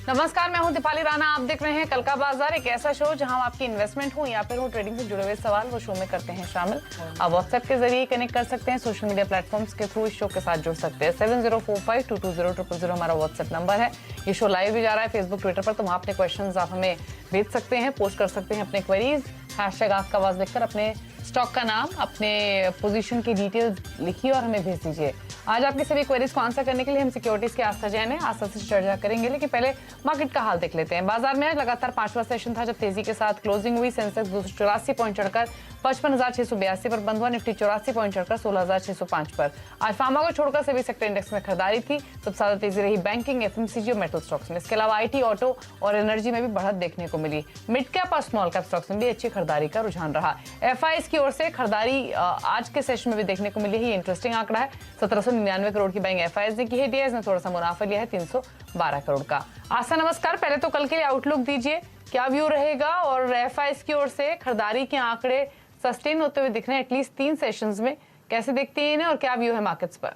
नमस्कार, मैं हूं दीपाली राणा। आप देख रहे हैं कल का बाजार, एक ऐसा शो जहां हम आपकी इन्वेस्टमेंट हो या फिर हो ट्रेडिंग से जुड़े हुए सवाल वो शो में करते हैं शामिल। आप व्हाट्सएप के जरिए कनेक्ट कर सकते हैं, सोशल मीडिया प्लेटफॉर्म्स के थ्रू इस शो के साथ जुड़ सकते हैं। 7045220000 हमारा व्हाट्सएप नंबर है। ये शो लाइव भी जा रहा है फेसबुक, ट्विटर पर, तो वहाँ अपने क्वेश्चन आप हमें भेज सकते हैं, पोस्ट कर सकते हैं अपने क्वेरीज। हैशटैग आपका आवाज लिखकर अपने स्टॉक का नाम, अपने पोजीशन की डिटेल्स लिखिए और हमें भेज दीजिए। आज आपकी सभी क्वेरीज को आंसर करने के लिए हम सिक्योरिटीज के आस्था जैन है, आस्था से चर्चा करेंगे, लेकिन पहले मार्केट का हाल देख लेते हैं। बाजार में आज लगातार 5वां सेशन था जब तेजी के साथ क्लोजिंग हुई। सेंसेक्स 284 पॉइंट चढ़कर 55,682 पर बंद हुआ। निफ्टी 84 पॉइंट चढ़कर 16,605 पर। आज फार्मा को छोड़कर सभी सेक्टर इंडेक्स में खरीदारी थी। सबसे ज्यादा तेजी रही बैंकिंग, एफएमसीजी और मेटल स्टॉक्स में। इसके अलावा आईटी, ऑटो और एनर्जी में भी बढ़त देखने को मिली। मिड कैप और स्मॉल कैप स्टॉक्स में भी अच्छी खरीदारी का रुझान रहा। एफआईएस की ओर से खरीदारी आज के सेशन में भी देखने को मिली है। ये इंटरेस्टिंग आंकड़ा है। 1799 करोड़ की बाइंग एफआईएस ने की है। डीआईएस ने थोड़ा सा मुनाफा लिया है 312 करोड़ का। आशा नमस्कार, पहले तो कल के लिए आउटलुक दीजिए, क्या व्यू रहेगा? और एफआईएस की ओर से खरीदारी के आंकड़े सस्टेन होते हुए दिख रहे हैं एटलीस्ट 3 सेशंस में, कैसे देखते हैं इन्हें और क्या व्यू है मार्केट्स पर?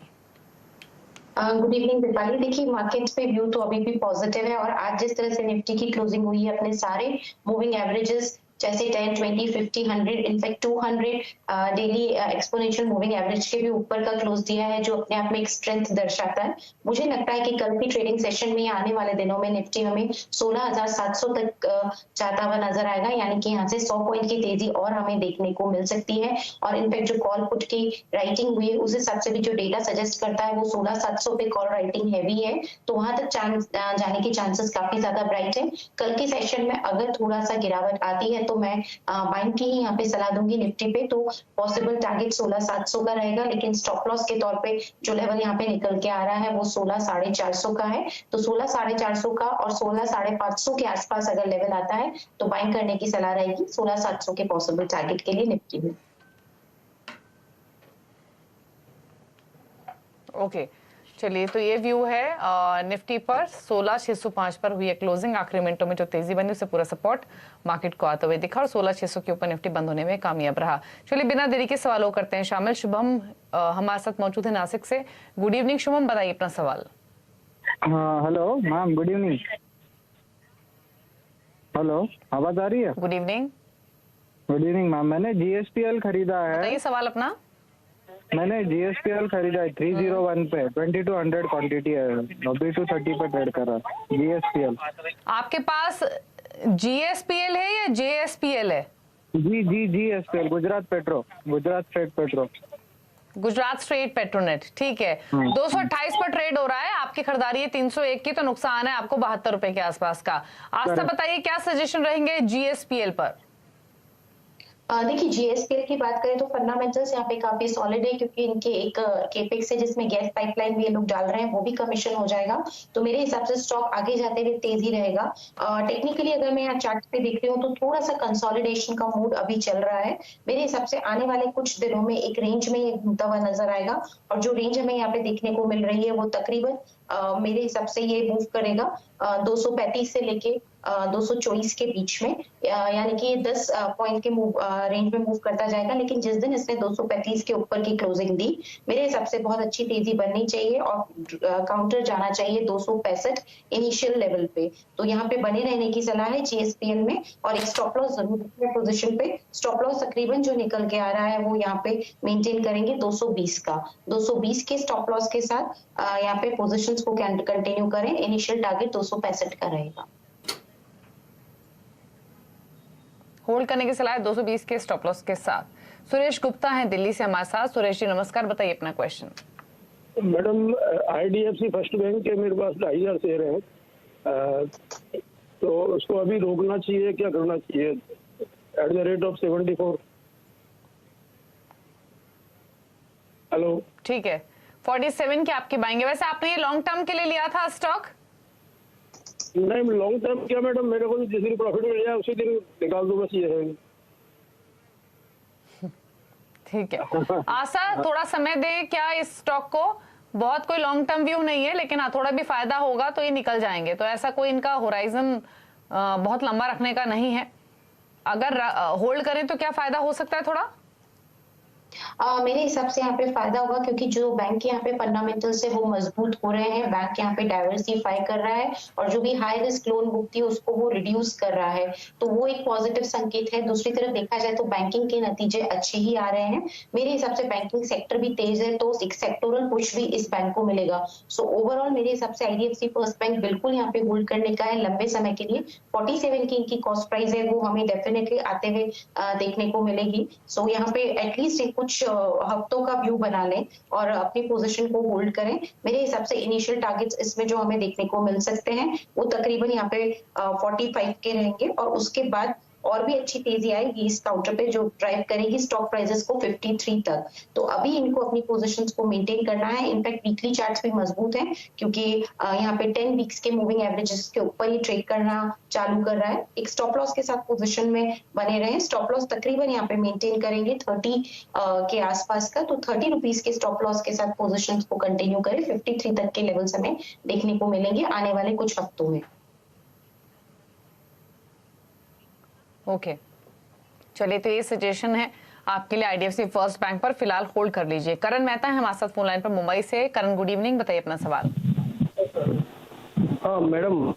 Good evening Deepali. देखिए, मार्केट्स पे व्यू तो अभी भी पॉजिटिव है और आज जिस तरह से निफ्टी की क्लोजिंग हुई है, अपने सारे मूविंग एवरेजेस जैसे 10, 20, 50, 100, in fact 200 daily exponential moving average के भी ऊपर का क्लोज दिया है, जो अपने आप में एक स्ट्रेंथ दर्शाता है। मुझे लगता है कि कल की ट्रेडिंग सेशन में आने वाले दिनों में निफ्टी हमें 16,700 तक जाता हुआ नजर आएगा, यानी कि यहाँ से 100 पॉइंट की तेजी और हमें देखने को मिल सकती है। और इनफैक्ट जो कॉल पुट की राइटिंग हुई है उस हिसाब से भी जो डेटा सजेस्ट करता है वो 16,700 पे कॉल राइटिंग हैवी है, तो वहां तक जाने के चांसेस काफी ज्यादा ब्राइट है। कल के सेशन में अगर थोड़ा सा गिरावट आती है तो मैं बाइंग की ही यहाँ पे सलाह दूंगी निफ्टी पे। तो पॉसिबल टारगेट 16,700 का रहेगा, लेकिन स्टॉप लॉस के तौर पे जो लेवल यहाँ पे निकल के आ रहा है वो 16,450 का है। तो 16,450 का और 16,550 के आसपास अगर लेवल आता है तो बाइंग करने की सलाह रहेगी 16,700 के पॉसिबल टारगेट के लिए निफ्टी में। ओके, चलिए, तो ये व्यू है निफ्टी पर। 16,605 पर हुई है क्लोजिंग। आखिरी मिनटों में जो तेजी बनी उसे पूरा सपोर्ट मार्केट को आते हुए दिखा और 16,600 के ऊपर निफ्टी बंद होने में कामयाब रहा। चलिए, बिना देरी के सवालों करते हैं शामिल। शुभम हमारे साथ मौजूद है नासिक से। गुड इवनिंग शुभम, बताइए अपना सवाल। Hello ma'am, good evening. Hello, आवाज आ रही है? Good evening. Good evening ma'am, मैंने जीएसपीएल खरीदा है। बताइए सवाल अपना। मैंने जीएसपीएल खरीदा है 301 पे, 2200 क्वांटिटी है, अभी 230 पे ट्रेड कर रहा है जीएसपीएल। आपके पास जीएसपीएल है या जेएसपीएल है? GSPL, Gujarat state petro. Gujarat state Petronet, ठीक है। 228 पर ट्रेड हो रहा है, आपकी खरीदारी है 301 की, तो नुकसान है आपको 72 रुपए के आसपास का। आस्था, बताइए क्या सजेशन रहेंगे जीएसपीएल पर? देखिए, जीएसपीएल की बात करें तो फंडामेंटल्स यहाँ पे काफी सॉलिड है, क्योंकि इनके एक केपेक्स है जिसमें गैस पाइपलाइन भी ये लोग डाल रहे हैं, वो भी कमीशन हो जाएगा। तो मेरे हिसाब से स्टॉक आगे जाते हुए तेजी रहेगा। टेक्निकली अगर मैं यहाँ चार्ट पे देख रही हूँ तो थोड़ा सा कंसोलिडेशन का मूड अभी चल रहा है। मेरे हिसाब से आने वाले कुछ दिनों में एक रेंज में ये घूमता हुआ नजर आएगा, और जो रेंज हमें यहाँ पे देखने को मिल रही है वो तकरीबन मेरे हिसाब से ये मूव करेगा 235 से लेके 224 के बीच में, यानी कि 10 पॉइंट के रेंज में मूव करता जाएगा। लेकिन जिस दिन इसने 235 के ऊपर की क्लोजिंग दी, मेरे हिसाब से बहुत अच्छी तेजी बननी चाहिए और काउंटर जाना चाहिए 265 इनिशियल लेवल पे। तो यहाँ पे बने रहने की सलाह है जीएसपीएल में, और एक स्टॉप लॉस जरूर रखिए पोजीशन पे। स्टॉप लॉस तकरीबन जो निकल के आ रहा है वो यहाँ पे मेंटेन करेंगे 220 का। 220 के स्टॉप लॉस के साथ यहाँ पे पोजीशंस को कंटिन्यू करें। इनिशियल टारगेट 265 का रहेगा। होल्ड करने की सलाह है 220 के स्टॉप लॉस के साथ। सुरेश गुप्ता हैं दिल्ली से हमारे साथ। सुरेश जी नमस्कार, बताइए अपना question. Madam, IDFC first bank के मेरे पास 2,500 शेयर है, तो उसको अभी रोकना चाहिए, क्या करना चाहिए? At the rate of 74। Hello, ठीक है, 47 की आपकी बाइंग है। वैसे आपने ये लॉन्ग टर्म के लिए लिया था स्टॉक? नहीं, लॉन्ग टर्म क्या मैडम, मेरे को जिस दिन प्रॉफिट मिल जाए उसी दिन निकाल दो, बस ये है। ठीक है, आशा थोड़ा समय दें क्या इस स्टॉक को? बहुत कोई लॉन्ग टर्म व्यू नहीं है, लेकिन हाँ थोड़ा भी फायदा होगा तो ये निकल जाएंगे, तो ऐसा कोई इनका होराइजन बहुत लंबा रखने का नहीं है। अगर होल्ड करें तो क्या फायदा हो सकता है थोड़ा? मेरे हिसाब से यहाँ पे फायदा होगा क्योंकि जो बैंक के यहाँ पे फंडामेंटल्स है वो मजबूत हो रहे हैं। बैंक यहाँ पे डाइवर्सिफाई कर रहा है और जो भी हाई रिस्क लोन बुक थी उसको वो रिड्यूस कर रहा है, तो वो एक पॉजिटिव संकेत है। दूसरी तरफ देखा जाए तो बैंकिंग के नतीजे अच्छे ही आ रहे हैं। मेरे हिसाब से बैंकिंग सेक्टर भी तेज है तो एक सेक्टोरल पुश भी इस बैंक को मिलेगा। सो ओवरऑल मेरे हिसाब से आईडीएफसी फर्स्ट बैंक बिल्कुल यहाँ पे होल्ड करने का है लंबे समय के लिए। 47 की इनकी कॉस्ट प्राइस है वो हमें डेफिनेटली आते हुए देखने को मिलेगी। सो यहाँ पे एटलीस्ट कुछ हफ्तों का व्यू बना लें और अपनी पोजीशन को होल्ड करें। मेरे हिसाब से इनिशियल टारगेट्स इसमें जो हमें देखने को मिल सकते हैं वो तकरीबन यहाँ पे 45 के रहेंगे और उसके बाद और भी अच्छी तेजी आएगी इस काउंटर पे जो ड्राइव करेगी स्टॉक प्राइसेस को 53 तक। तो अभी इनको अपनी पोजीशंस को मेंटेन करना है। इनफैक्ट वीकली चार्ट्स भी मजबूत हैं क्योंकि यहाँ पे 10 वीक्स के मूविंग एवरेजेस के ऊपर ही ट्रेड करना चालू कर रहा है। एक स्टॉप लॉस के साथ पोजीशन में बने रहे। स्टॉप लॉस तकरीबन यहाँ पे मेंटेन करेंगे 30 के आसपास का, तो 30 रुपीज के स्टॉप लॉस के साथ पोजीशंस को कंटिन्यू करें। 53 तक के लेवल्स हमें देखने को मिलेंगे आने वाले कुछ हफ्तों में। ओके चलिए, तो ये सजेशन है आपके लिए आईडीएफसी फर्स्ट बैंक पर फिलहाल होल्ड कर लीजिए। करण मेहता है हमारे साथ फोन लाइन पर मुंबई से। करण गुड इवनिंग, बताइए अपना सवाल। हाँ मैडम,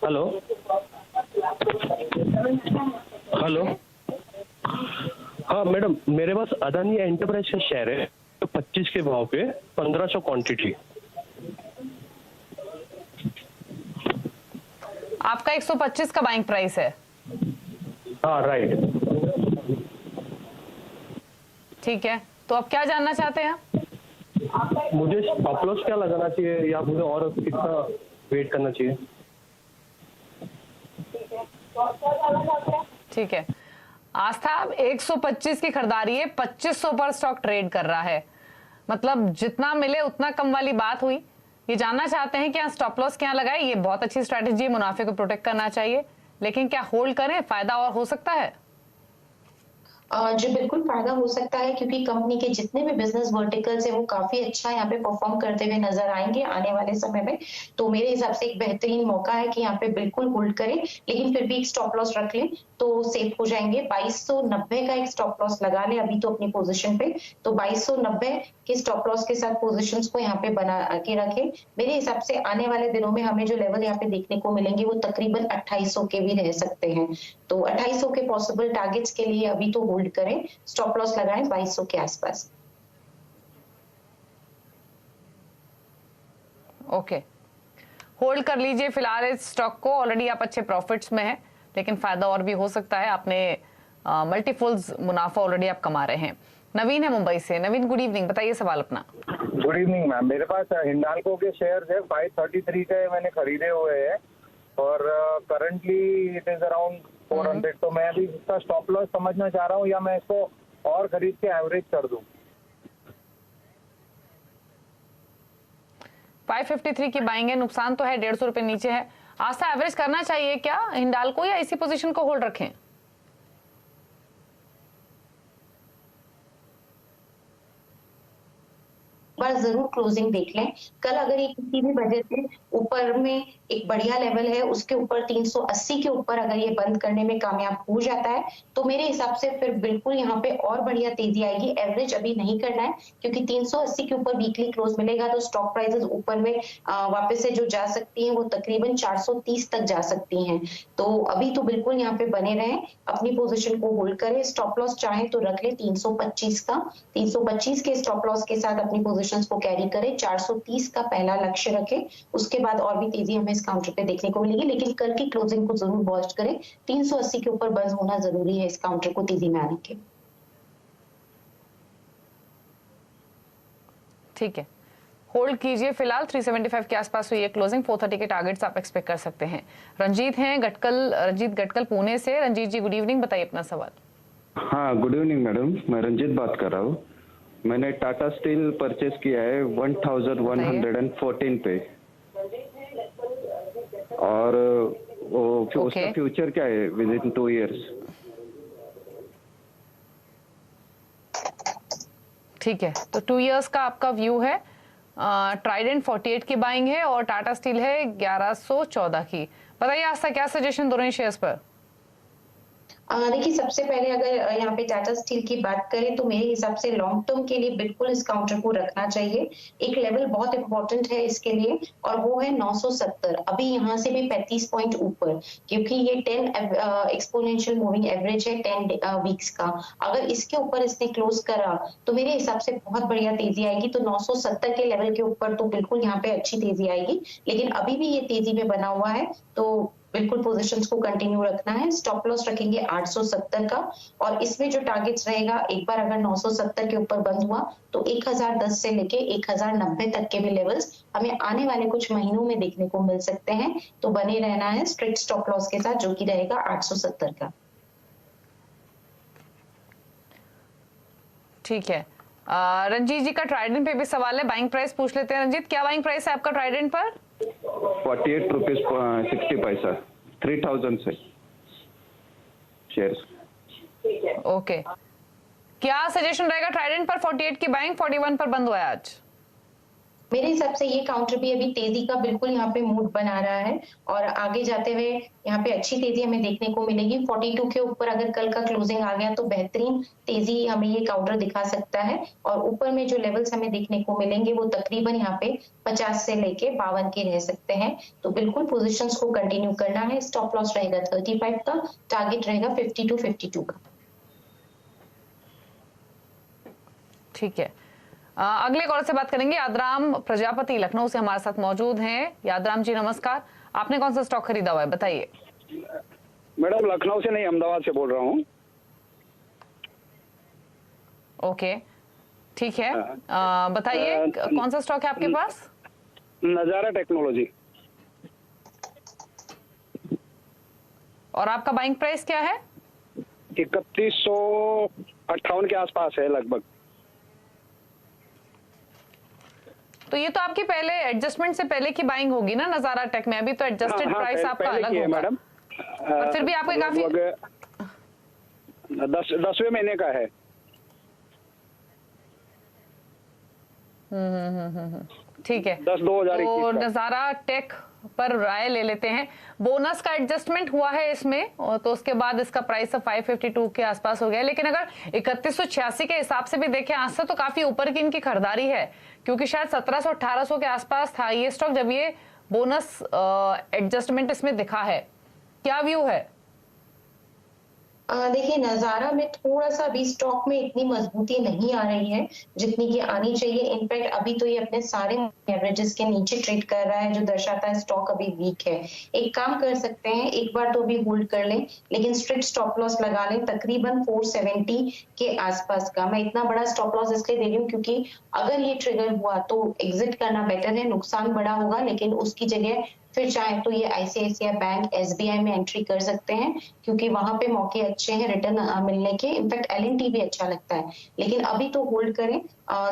हेलो हेलो। हाँ मैडम, मेरे पास अदानी एंटरप्राइज का शेयर है 25 के भाव पे 1500 क्वांटिटी। आपका 125 का बाइंग प्राइस है? हाँ राइट। ठीक है, तो अब क्या जानना चाहते हैं? मुझे स्टॉप लॉस क्या लगाना चाहिए या मुझे और कितना वेट करना चाहिए? ठीक है, आस्था 125 की खरीदारी है, 2500 पर स्टॉक ट्रेड कर रहा है, मतलब जितना मिले उतना कम वाली बात हुई। ये जानना चाहते हैं कि यहाँ स्टॉप लॉस क्या लगाए। ये बहुत अच्छी स्ट्रैटेजी है, मुनाफे को प्रोटेक्ट करना चाहिए, लेकिन क्या होल्ड करें, फायदा और हो सकता है? जी बिल्कुल फायदा हो सकता है क्योंकि कंपनी के जितने भी बिजनेस वर्टिकल्स है वो काफी अच्छा यहाँ पे परफॉर्म करते हुए नजर आएंगे आने वाले समय में। तो मेरे हिसाब से एक बेहतरीन मौका है कि यहाँ पे बिल्कुल होल्ड करें, लेकिन फिर भी एक स्टॉप लॉस रख लें तो सेफ हो जाएंगे। 2290 का एक स्टॉप लॉस लगा लें अभी तो अपनी पोजीशन पे, तो 2290 के स्टॉप लॉस के साथ पोजीशंस को यहाँ पे बना के रखें। मेरे हिसाब से आने वाले दिनों में हमें जो लेवल यहाँ पे देखने को मिलेंगे वो तकरीबन 2800 के भी रह सकते हैं। तो 2800 के पॉसिबल टारगेट्स के लिए अभी तो होल्ड करें, स्टॉप लॉस लगाएं 2200 के आसपास। ओके, होल्ड कर लीजिए फिलहाल इस स्टॉक को। ऑलरेडी आप अच्छे प्रॉफिट्स में हैं, लेकिन फायदा और भी हो सकता है। आपने मल्टीफोल्स मुनाफा ऑलरेडी आप कमा रहे हैं। नवीन है मुंबई से। नवीन गुड इवनिंग, बताइए सवाल अपना। गुड इवनिंग मैम, मेरे पास हिंडाल्को के शेयर्स है 533 के मैंने खरीदे हुए हैं और करंटली इट इज अराउंड 400। तो मैं अभी इसका स्टॉप लॉस समझना चाह रहा हूँ या मैं इसको और खरीद के एवरेज कर दूं? 553 की बाइंग है, नुकसान तो है, 150 रुपए नीचे है। आस्था एवरेज करना चाहिए क्या हिंडाल्को या इसी पोजीशन को होल्ड रखें? बार जरूर क्लोजिंग देख लें। कल अगर ये किसी भी वजह से ऊपर में एक बढ़िया लेवल है उसके ऊपर 380 के ऊपर अगर ये बंद करने में कामयाब हो जाता है तो मेरे हिसाब से फिर बिल्कुल यहाँ पे और बढ़िया तेजी आएगी। एवरेज अभी नहीं करना है क्योंकि 380 के ऊपर वीकली क्लोज मिलेगा तो स्टॉक प्राइसेस ऊपर में वापस से जो जा सकती हैं वो तकरीबन 430 तक जा सकती हैं। तो अभी तो बिल्कुल यहाँ पे बने रहें, अपनी पोजीशन को होल्ड करें। स्टॉप लॉस चाहे तो रख ले 325 का, 325 के स्टॉप लॉस के साथ अपनी पोजीशन को कैरी करें। 430 का पहला लक्ष्य रखें, उसके बाद और भी तेजी हमें इस काउंटर पे देखने को मिलेगी, लेकिन कल की क्लोजिंग को जरूर वॉच करें। 380 के ऊपर बंद होना जरूरी है इस काउंटर को तेजी में आने के। ठीक है, होल्ड कीजिए फिलहाल। 375 के आसपास हुई है क्लोजिंग। 430 के टारगेट्स आप एक्सपेक्ट कर सकते हैं। रंजीत हैं रंजीत गटकल पुणे से। रंजीत जी गुड इवनिंग, बताइए अपना सवाल। हाँ गुड इवनिंग मैडम, मैं रंजीत बात कर रहा हूँ। मैंने टाटा स्टील परचेज किया है 1114 पे और उसका फ्यूचर क्या है विद इन 2 इयर्स? ठीक है, तो 2 इयर्स का आपका व्यू है। ट्राइडेंट 48 की बाइंग है और टाटा स्टील है 1114 की। बताइए आस्था क्या सजेशन दो रहे हैं शेयर्स पर? देखिए सबसे पहले अगर यहाँ पे टाटा स्टील की बात करें तो मेरे हिसाब से लॉन्ग टर्म के लिए बिल्कुल इस काउंटर को रखना चाहिए। एक लेवल बहुत इंपॉर्टेंट है इसके लिए और वो है 970। अभी यहाँ से भी 35 पॉइंट ऊपर, क्योंकि ये 10 एक्सपोनेंशियल मूविंग एवरेज है 10 वीक्स का। अगर इसके ऊपर इसने क्लोज करा तो मेरे हिसाब से बहुत बढ़िया तेजी आएगी। तो 970 के लेवल के ऊपर तो बिल्कुल यहाँ पे अच्छी तेजी आएगी, लेकिन अभी भी ये तेजी में बना हुआ है तो बिल्कुल पोजीशंस को कंटिन्यू रखना है। स्टॉप लॉस रखेंगे 870 का, और इसमें जो टारगेट्स रहेगा, एक बार अगर 970 के ऊपर बंद हुआ तो 1010 से लेके 1090 तक के भी लेवल्स हमें आने वाले कुछ महीनों में देखने को मिल सकते हैं। तो बने रहना है स्ट्रिक्ट स्टॉप लॉस के साथ, जो कि रहेगा 870 का। ठीक है। रंजीत जी का ट्राइडेंट पे भी सवाल है, बाइंग प्राइस पूछ लेते हैं। रंजीत, क्या बाइंग प्राइस है आपका ट्राइडेंट पर? 48 रुपीज 60 पैसा, 3000 से शेयर। ओके, क्या सजेशन रहेगा ट्राइडेंट पर? 48 की बाइंग, 41 पर बंद हुआ है आज। मेरे हिसाब से ये काउंटर भी अभी तेजी का बिल्कुल यहाँ पे मूड बना रहा है और आगे जाते हुए यहाँ पे अच्छी तेजी हमें देखने को मिलेगी। 42 के ऊपर अगर कल का क्लोजिंग आ गया तो बेहतरीन तेजी हमें ये काउंटर दिखा सकता है, और ऊपर में जो लेवल्स हमें देखने को मिलेंगे वो तकरीबन यहाँ पे 50 से लेके 52 के रह सकते हैं। तो बिल्कुल पोजिशंस को कंटिन्यू करना है। स्टॉप लॉस रहेगा 35 का, टारगेट रहेगा 52 का। ठीक है। अगले कॉल से बात करेंगे। यादराम प्रजापति लखनऊ से हमारे साथ मौजूद हैं। यादराम जी नमस्कार, आपने कौन सा स्टॉक खरीदा हुआ है, बताइए। मैडम लखनऊ से नहीं, अहमदाबाद से बोल रहा हूँ। ओके, ठीक है। बताइए कौन सा स्टॉक है आपके पास? नजारा टेक्नोलॉजी। और आपका बाइंग प्राइस क्या है? 3158 के आसपास है लगभग। तो ये तो आपकी पहले एडजस्टमेंट से पहले की बाइंग होगी ना नजारा टेक में। अभी तो एडजस्टेड प्राइस आपका अलग होगा मैडम, पर फिर भी आपको काफी 10वें महीने का है। ठीक है। 10/2021 तो का। नजारा टेक पर राय ले लेते हैं। बोनस का एडजस्टमेंट हुआ है इसमें, और तो उसके बाद इसका प्राइस 552 के आसपास हो गया। लेकिन अगर 3186 के हिसाब से भी देखें आज से, तो काफी ऊपर की इनकी खरीदारी है, क्योंकि शायद 1700-1800 के आसपास था ये स्टॉक जब ये बोनस एडजस्टमेंट इसमें दिखा है। क्या व्यू है? देखिए नजारा में थोड़ा सा अभी स्टॉक में इतनी मजबूती नहीं आ रही है जितनी की आनी चाहिए। इनफैक्ट अभी तो ये अपने सारे एवरेजेस के नीचे ट्रेड कर रहा है, जो दर्शाता है स्टॉक अभी वीक है। एक काम कर सकते हैं, एक बार तो अभी होल्ड कर लें, लेकिन स्ट्रिक्ट स्टॉप लॉस लगा लें तकरीबन 470 के आसपास का। मैं इतना बड़ा स्टॉप लॉस इसलिए दे रही हूँ क्योंकि अगर ये ट्रिगर हुआ तो एग्जिट करना बेटर है। नुकसान बड़ा होगा, लेकिन उसकी जगह फिर चाहे तो ये आईसीआईसीआई बैंक, एसबीआई में एंट्री कर सकते हैं, क्योंकि वहां पे मौके अच्छे हैं रिटर्न मिलने के। इनफैक्ट एलएनटी भी अच्छा लगता है, लेकिन अभी तो होल्ड करें।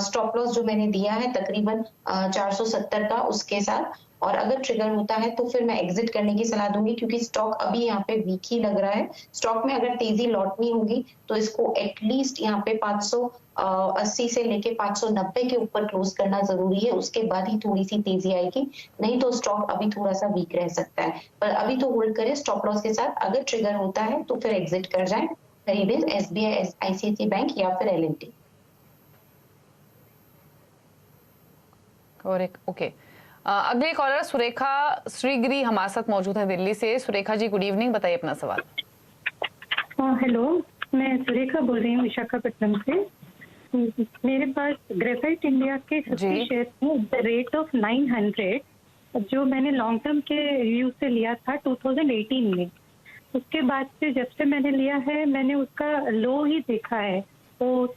स्टॉप लॉस जो मैंने दिया है तकरीबन 470 का, उसके साथ, और अगर ट्रिगर होता है तो फिर मैं एग्जिट करने की सलाह दूंगी, क्योंकि स्टॉक अभी यहाँ पे वीक ही लग रहा है। स्टॉक में अगर तेजी लौटनी होगी तो इसको एटलीस्ट यहाँ पे 580 से लेके 590 के ऊपर क्लोज करना जरूरी है, उसके बाद ही थोड़ी सी तेजी आएगी। नहीं तो स्टॉक अभी थोड़ा सा वीक रह सकता है, पर अभी तो होल्ड करें स्टॉप लॉस के साथ। अगर ट्रिगर होता है तो फिर एग्जिट कर जाए, खरीदे एसबीआई, आईसीआईसीआई बैंक या फिर एलएनटी। और एक ओके। अगले कॉलर सुरेखा श्रीगिरी हमारे साथ मौजूद है दिल्ली से। सुरेखा जी गुड इवनिंग, बताइए अपना सवाल। हेलो, मैं सुरेखा बोल रही हूँ विशाखापट्टनम से। मेरे पास ग्रेफाइट इंडिया के 50 शेयर हैं रेट ऑफ 900, जो मैंने लॉन्ग टर्म के व्यू से लिया था 2018 में। उसके बाद से जब से मैंने लिया है मैंने उसका लो ही देखा है, तो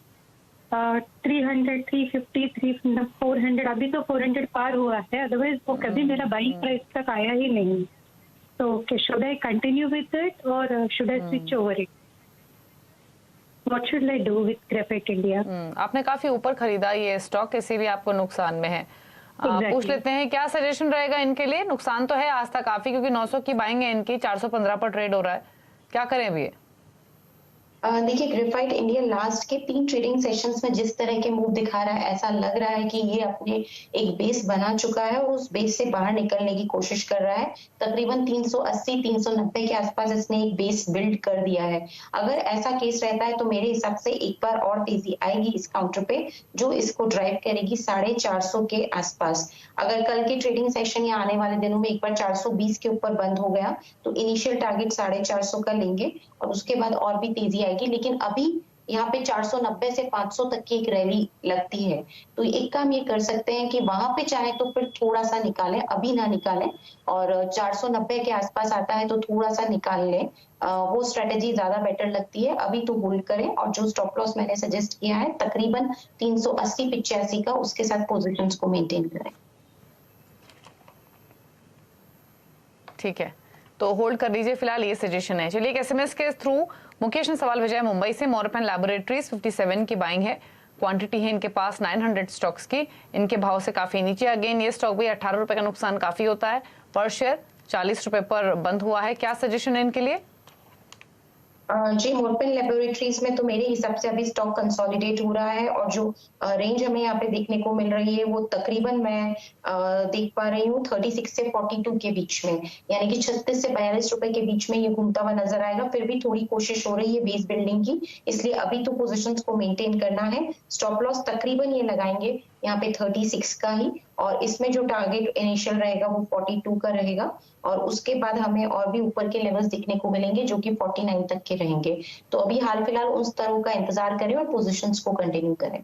300, 350, 400, अभी तो 400 पार हुआ है, अदरवाइज वो कभी मेरा बाइंग प्राइस तक आया ही नहीं। तो should I continue with it और should I switch over it? What should I do with Graphite India? आपने काफी ऊपर खरीदा ये स्टॉक, इसीलिए आपको नुकसान में है। पूछ लेते हैं क्या सजेशन रहेगा इनके लिए। नुकसान तो है आज तक काफी, क्योंकि 900 की बाइंग है इनकी, 415 पर ट्रेड हो रहा है। क्या करें अभी? देखिए ग्रेफाइट इंडिया लास्ट के 3 ट्रेडिंग सेशंस में जिस तरह के मूव दिखा रहा है, ऐसा लग रहा है कि ये अपने एक बेस बना चुका है और उस बेस से बाहर निकलने की कोशिश कर रहा है। तकरीबन 380-390 के आसपास इसने एक बेस बिल्ड कर दिया है। अगर ऐसा केस रहता है तो मेरे हिसाब से एक बार और तेजी आएगी इस काउंटर पे, जो इसको ड्राइव करेगी 450 के आसपास। अगर कल के ट्रेडिंग सेशन या आने वाले दिनों में एक बार 420 के ऊपर बंद हो गया तो इनिशियल टारगेट 450 का लेंगे और उसके बाद और भी तेजी आएगी। लेकिन अभी यहाँ पे 490 से 500 तक की एक रैली लगती है, तो एक काम ये कर सकते हैं कि वहां पे चाहे तो फिर थोड़ा सा निकालें, अभी ना निकालें, और 490 के आसपास आता है तो थोड़ा सा निकाल लें। वो स्ट्रेटेजी ज्यादा बेटर लगती है। अभी तो होल्ड करें और जो स्टॉप लॉस मैंने सजेस्ट किया है तकरीबन 380-85 का, उसके साथ पोजीशंस को मेंटेन करें। ठीक है, तो होल्ड कर लीजिए फिलहाल, ये सजेशन है। चलिए एक एसएमएस के थ्रू मुकेश ने सवाल भेजा है मुंबई से। मोरपन लैबोरेटरीज 57 की बाइंग है, क्वांटिटी है इनके पास 900 स्टॉक्स की, इनके भाव से काफी नीचे। अगेन ये स्टॉक भी 18 रुपए का नुकसान काफी होता है, पर शेयर 40 रुपए पर बंद हुआ है। क्या सजेशन है इनके लिए? जी, मोरपन लेबोरेटरीज में तो मेरे हिसाब से अभी स्टॉक कंसोलिडेट हो रहा है और जो रेंज हमें यहाँ पे देखने को मिल रही है वो तकरीबन मैं देख पा रही हूँ 36 से 42 के बीच में, यानी कि 36 से 42 रुपए के बीच में ये घूमता हुआ नजर आएगा। फिर भी थोड़ी कोशिश हो रही है बेस बिल्डिंग की, इसलिए अभी तो पोजीशंस को मेंटेन करना है। स्टॉप लॉस तकरीबन ये लगाएंगे यहाँ पे 36 का ही, और इसमें जो टारगेट इनिशियल रहेगा वो 42 का रहेगा, और उसके बाद हमें और भी ऊपर के लेवल्स देखने को मिलेंगे जो कि 49 तक के रहेंगे। तो अभी हाल फिलहाल उन स्तरों का इंतजार करें और पोजीशंस को कंटिन्यू करें।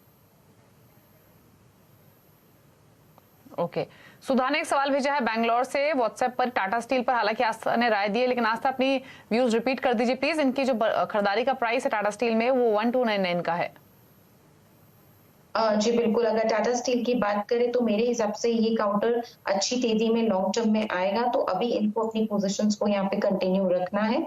ओके, सुधा ने एक सवाल भेजा है बैंगलोर से व्हाट्सएप पर टाटा स्टील पर। हालांकि आस्था ने राय दी है, लेकिन आस्था अपनी व्यूज रिपीट कर दीजिए प्लीज। इनकी जो खरीदारी का प्राइस है टाटा स्टील में वो 1299 का है। जी बिल्कुल, अगर टाटा स्टील की बात करें तो मेरे हिसाब से ये काउंटर अच्छी तेजी में लॉन्ग टर्म में आएगा, तो अभी इनको अपनी पोजीशंस को यहाँ पे कंटिन्यू रखना है।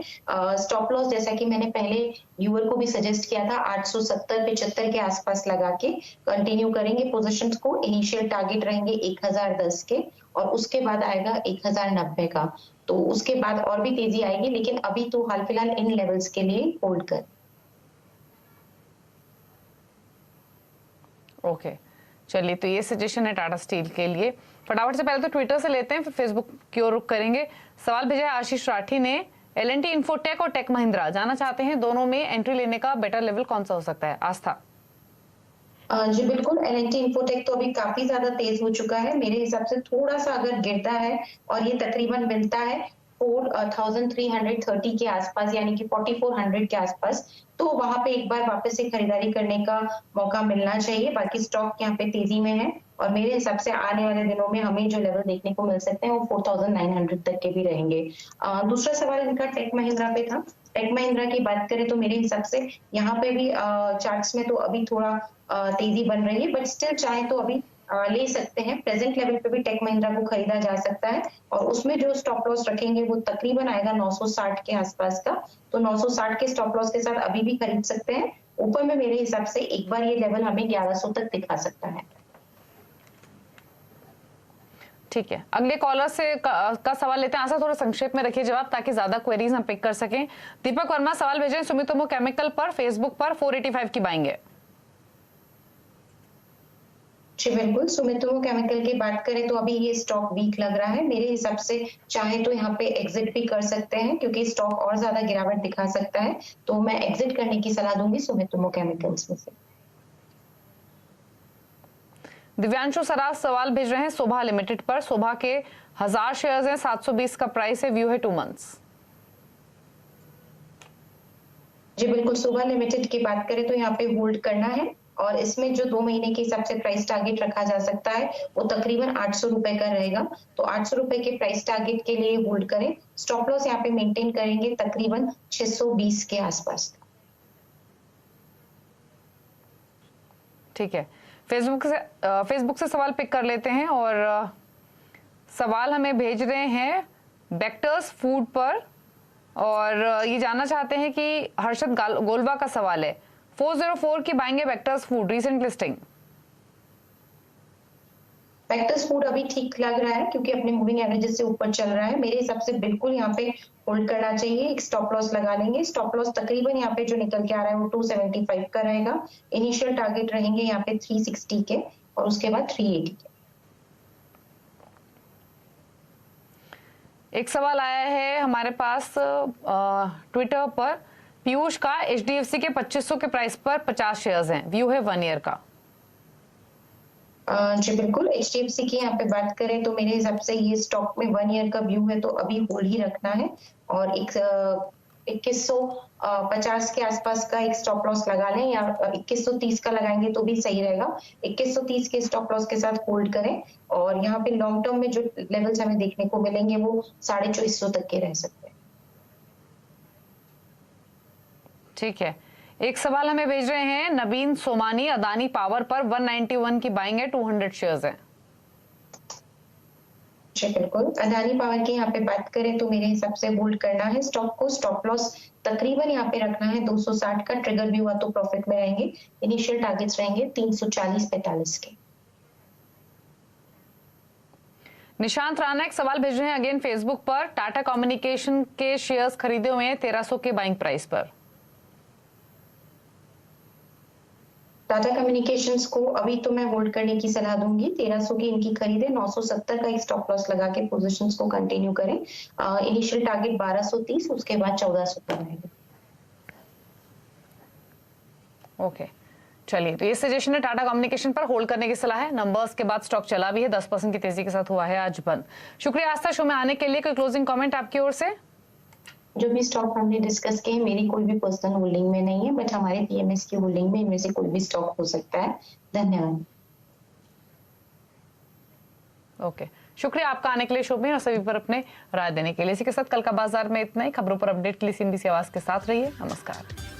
स्टॉप लॉस जैसा कि मैंने पहले व्यूअर को भी सजेस्ट किया था 870-75 के आसपास लगा के कंटिन्यू करेंगे पोजीशंस को। इनिशियल टारगेट रहेंगे 1010 के, और उसके बाद आएगा 1090 का, तो उसके बाद और भी तेजी आएगी, लेकिन अभी तो हाल फिलहाल इन लेवल्स के लिए होल्ड कर। ओके चलिए, तो ये सजेशन है टाटा स्टील के लिए। फटाफट से पहले तो ट्विटर से लेते हैं, फिर फेसबुक की ओर रुख करेंगे। सवाल भेजा है आशीष राठी ने, L&T इन्फोटेक और टेक महिंद्रा जाना चाहते हैं, दोनों में एंट्री लेने का बेटर लेवल कौन सा हो सकता है? आस्था। जी बिल्कुल, L&T इन्फोटेक तो अभी काफी ज्यादा तेज हो चुका है। मेरे हिसाब से थोड़ा सा अगर गिरता है और ये तकरीबन मिलता है 4330 के आसपास, यानी कि 4400 के आसपास, तो वहां पे एक बार वापस से खरीदारी करने का मौका मिलना चाहिए। बाकी स्टॉक यहाँ पे तेजी में है और मेरे हिसाब से आने वाले दिनों में हमें जो लेवल देखने को मिल सकते हैं वो 4900 तक के भी रहेंगे। दूसरा सवाल इनका टेक महिंद्रा पे था। टेक महिंद्रा की बात करें तो मेरे हिसाब से यहाँ पे भी चार्ट्स में तो अभी थोड़ा तेजी बन रही है, बट स्टिल चाहे तो अभी ले सकते हैं। प्रेजेंट लेवल पे भी टेक महिंद्रा को खरीदा जा सकता है, और उसमें जो स्टॉप लॉस रखेंगे वो तकरीबन आएगा 960 के आसपास का, तो 960 के स्टॉप लॉस के साथ अभी भी खरीद सकते हैं। ऊपर में मेरे हिसाब से एक बार ये लेवल हमें 1100 तक दिखा सकता है। ठीक है, अगले कॉलर से का सवाल लेते हैं। आशा थोड़ा संक्षेप में रखिए जवाब, ताकि ज्यादा क्वेरीज हम पिक कर सकें। दीपक वर्मा सवाल भेजें सुमितोमो केमिकल पर, फेसबुक पर 485 की बाइंग है। जी बिल्कुल, सुमितोमो केमिकल की बात करें तो अभी ये स्टॉक वीक लग रहा है। मेरे हिसाब से चाहे तो यहाँ पे एग्जिट भी कर सकते हैं, क्योंकि स्टॉक और ज्यादा गिरावट दिखा सकता है, तो मैं एग्जिट करने की सलाह दूंगी सुमितोमो केमिकल्स में से। दिव्यांशु सराज सवाल भेज रहे हैं शोभा लिमिटेड पर। शोभा के 1000 शेयर्स हैं, 720 का प्राइस है, व्यू है 2 मंथ्स। जी बिल्कुल, शोभा लिमिटेड की बात करें तो यहाँ पे होल्ड करना है, और इसमें जो 2 महीने के हिसाब से प्राइस टारगेट रखा जा सकता है वो तकरीबन 800 रुपए का रहेगा, तो 800 रुपए के प्राइस टारगेट के लिए होल्ड करें। स्टॉप लॉस यहाँ पे मेंटेन करेंगे तकरीबन 620 के आसपास। ठीक है, फेसबुक से सवाल पिक कर लेते हैं, और सवाल हमें भेज रहे हैं बेक्टर्स फूड पर, और ये जानना चाहते हैं कि हर्षद गोलवा का सवाल है 404 की बाइंग है Bectors food, recent listing. Bectors food अभी ठीक लग रहा है क्योंकि अपने मूविंग एवरेजेस से ऊपर चल रहा है। मेरे हिसाब से बिल्कुल यहाँ पे होल्ड करना चाहिए, एक स्टॉप लॉस लगा लेंगे। स्टॉप लॉस तकरीबन यहाँ पे जो निकल के आ रहा है वो 275 का रहेगा। इनिशियल टारगेट रहेंगे यहाँ पे 360 के और उसके बाद 380 के। एक सवाल आया है हमारे पास ट्विटर पर, पीयूष का HDFC के 2500 के प्राइस पर 50 शेयर्स हैं, व्यू है 1 ईयर का। जी बिल्कुल, HDFC की यहाँ पे बात करें तो मेरे हिसाब से ये स्टॉक में 1 ईयर का व्यू है तो अभी होल्ड ही रखना है और 2150 के आसपास का एक स्टॉप लॉस लगा लें या 2130 का लगाएंगे तो भी सही रहेगा। 2130 के स्टॉप लॉस के साथ होल्ड करें और यहाँ पे लॉन्ग टर्म में जो लेवल्स हमें देखने को मिलेंगे वो 2450 तक के रह सकते हैं। ठीक है, एक सवाल हमें भेज रहे हैं नवीन सोमानी, अदानी पावर पर 191 की बाइंग है, 200 शेयर्स हैं। जी बिल्कुल, अदानी पावर की यहाँ पे बात करें तो मेरे हिसाब से होल्ड करना है स्टॉक को। स्टॉप लॉस तकरीबन यहाँ पे रखना है 260 का। ट्रिगर भी हुआ तो प्रॉफिट में रहेंगे। इनिशियल टारगेट्स रहेंगे 340-45 के। निशांत राणा एक सवाल भेज रहे हैं अगेन फेसबुक पर, टाटा कम्युनिकेशन के शेयर्स खरीदे हुए हैं 1300 के बाइंग प्राइस पर। टाटा कम्युनिकेशंस को अभी तो मैं होल्ड करने की सलाह दूंगी। 1300 की इनकी खरीदे, 970 का एक स्टॉप लॉस लगा के पोजीशंस को कंटिन्यू करें। इनिशियल टारगेट 1230, उसके बाद 1400 का रहेगा। ओके, चलिए, तो ये सजेशन है टाटा कम्युनिकेशन पर होल्ड करने की सलाह है। नंबर्स के बाद स्टॉक चला भी है, 10% की तेजी के साथ हुआ है आज बंद। शुक्रिया आस्था शो में आने के लिए। कोई क्लोजिंग कमेंट आपकी ओर से? जो भी स्टॉक हमने डिस्कस किए मेरी कोई भी पर्सनल होल्डिंग में नहीं है, बट हमारे PMS की होल्डिंग में इनमें से कोई भी स्टॉक हो सकता है। धन्यवाद। ओके, शुक्रिया आपका आने के लिए शो में और सभी पर अपने राय देने के लिए। इसी के साथ कल का बाजार में इतना ही। खबरों पर अपडेट के लिए CNBC आवाज के साथ रहिए। नमस्कार।